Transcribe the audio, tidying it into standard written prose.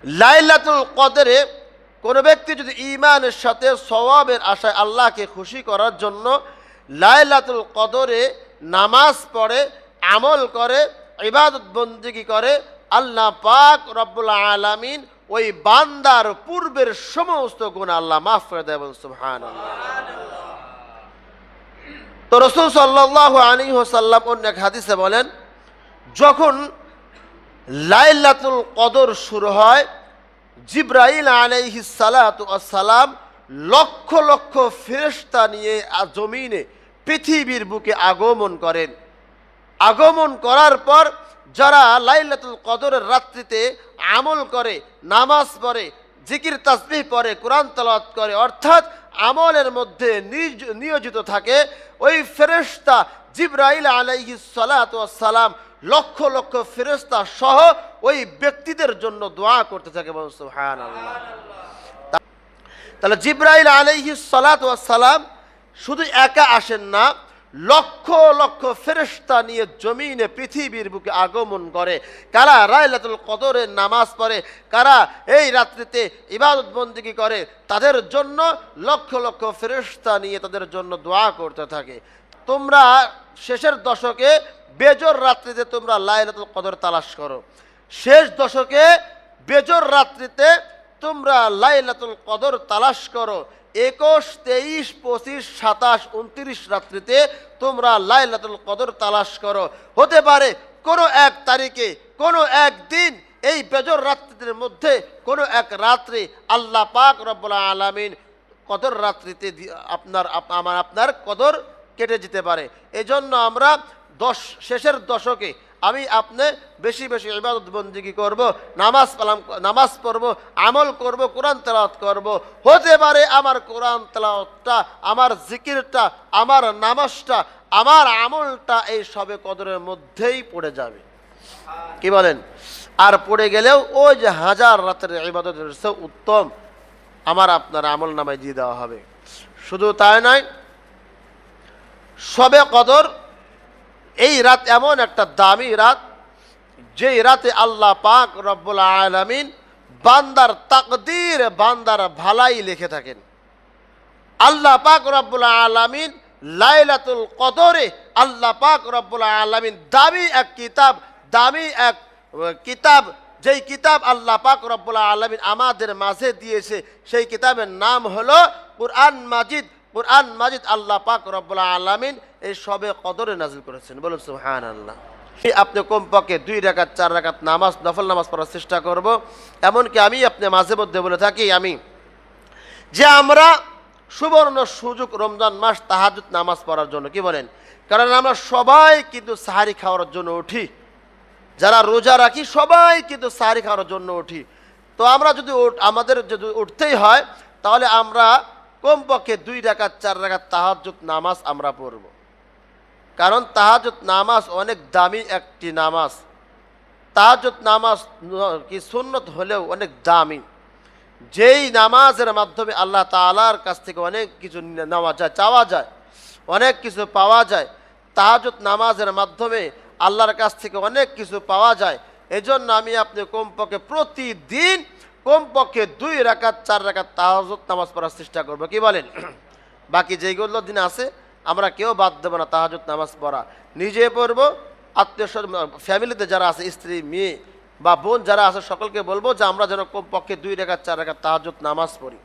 লাইলাতুল কদরে কোনো ব্যক্তি যদি ঈমানের সাথে সওয়াবের আশায় আল্লাহকে খুশি করার জন্য লাইলাতুল কদরে নামাজ পড়ে, আমল করে, ইবাদত বন্দেগী করে, আল্লাহ পাক রব্বুল আলামিন ওই বান্দার পূর্বের সমস্ত গুনাহ আল্লাহ মাফ করে দেয়। সুবহানাল্লাহ। তো রাসূল সাল্লাল্লাহু আলাইহি ওয়াসাল্লাম অন্য এক হাদিসে বলেন, যখন লাইলাতুল কদর শুরু হয়, জিবরাইল আলাইহিস সালাতু ওয়াস সালাম লক্ষ লক্ষ ফেরেশতা নিয়ে জমিনে পৃথিবীর বুকে আগমন করেন। আগমন করার পর যারা লাইলাতুল কদরের রাত্রিতে আমল করে, নামাজ পড়ে, জিকির তাসবিহ পড়ে, কোরআন তেলাওয়াত করে, অর্থাৎ আমলের মধ্যে নিয়োজিত থাকে, ওই ফেরেশতা জিবরাইল আলাইহিস সালাতু ওয়াস সালাম লক্ষ লক্ষ ফেরেশতা সহ ওই ব্যক্তিদের জন্য দোয়া করতে থাকে। সুবহানাল্লাহ। তাহলে জিবরাইল আলাইহিস সালাতু ওয়াস সালাম শুধু একা আসেন না, লক্ষ লক্ষ ফেরেশতা নিয়ে জমিনে পৃথিবীর বুকে আগমন করে। কারা লাইলাতুল কদরের নামাজ পড়ে, কারা এই রাত্রিতে ইবাদত বন্দেগী করে, তাদের জন্য লক্ষ লক্ষ ফেরেশতা নিয়ে তাদের জন্য দোয়া করতে থাকে। তোমরা শেষের দশকে বেজর রাত্রিতে তোমরা লাইলাতুল কদর তালাশ করো, শেষ দশকে বেজর রাত্রিতে তোমরা লাইলাতুল কদর তালাশ করো। 21, 23, 25, 27, 29 রাত্রিতে তোমরা লাইলাতুল কদর তালাশ করো। হতে পারে কোনো এক তারিখে, কোনো একদিন এই বেজর রাত্রির মধ্যে কোনো এক রাত্রে আল্লাহ পাক রব্বুল আলামিন কদর রাত্রিতে আপনার কদর কেটে যেতে পারে। এজন্য আমরা শেষের দশকে আমি আপনি বেশি বেশি ইবাদত বন্দেগী করব, নামাজ পড়ব, আমল করব, কোরআন তেলাওয়াত করব। হতে পারে আমার কোরআন তেলাওয়াতটা, আমার জিকিরটা, আমার নামাজটা, আমার আমলটা এই সবে কদরের মধ্যেই পড়ে যাবে। কি বলেন? আর পড়ে গেলেও ওই যে হাজার রাতের ইবাদতের চেয়ে উত্তম আমার আপনার আমল নামায় দিয়ে দেওয়া হবে। শুধু তাই নয়, সবে কদর এই রাত এমন একটা দামি রাত, যেই রাতে আল্লাহ পাক রব্বুল আলামিন বান্দার তাকদীর, বান্দার ভালাই লিখে থাকেন। আল্লাহ পাক রব্বুল আলামিন লাইলাতুল কদরে আল্লাহ পাক রব্বুল আলামিন দামি এক কিতাব, যেই কিতাব আল্লাহ পাক রব্বুল আলামিন আমাদের মাঝে দিয়েছে, সেই কিতাবের নাম হলো কুরআন মাজিদ। কুরআন মাজিদ আল্লাহ পাক রব্বুল আলামিন এই সবে কদরে নাজিল করেছেন। বলুন সুবহানাল্লাহ। আপনি কমপক্ষে 2 রাকাত 4 রাকাত নামাজ, নফল নামাজ পড়ার চেষ্টা করব। এমনকি আমি আপনি মাঝে মধ্যে বলে থাকি যে আমরা সুবর্ণ সুযোগ রমজান মাস তাহাজ্জুদ নামাজ পড়ার জন্য। কি বলেন? কারণ আমরা সবাই কিন্তু সাহারি খাওয়ার জন্য উঠি, যারা রোজা রাখি সবাই কিন্তু সাহারি খাওয়ার জন্য উঠি। তো আমরা যদি আমাদের যদি উঠতেই হয়, তাহলে আমরা কমপক্ষে 2 রাকাত 4 রাকাত তাহাজ্জুদ নামাজ আমরা পড়ব। কারণ তাহাজ্জুদ নামাজ অনেক দামি একটি নামাজ। তাহাজ্জুদ নামাজ কি সুন্নত হলেও অনেক দামি, যেই নামাজের মাধ্যমে আল্লাহ তাআলার কাছ থেকে অনেক কিছু নেওয়া যায়, চাওয়া যায়, অনেক কিছু পাওয়া যায়। তাহাজ্জুদ নামাজের মাধ্যমে আল্লাহর কাছ থেকে অনেক কিছু পাওয়া যায়। এজন্য আমি আপনি কমপক্ষে প্রতিদিন কমপক্ষে 2 রাকাত 4 রাকাত তাহাজ্জুদ নামাজ পড়ার চেষ্টা করবো। কি বলেন? বাকি যেগুলো দিন আছে আমরা কেউ বাদ দেবো না তাহাজ্জুদ নামাজ পড়া। নিজে পড়বো, আত্মীয় স্বজন ফ্যামিলিতে যারা আছে, স্ত্রী, মেয়ে বা বোন যারা আছে, সকলকে বলবো যে আমরা যেন কমপক্ষে 2 রাকাত 4 রাকাত তাহাজ্জুদ নামাজ পড়ি।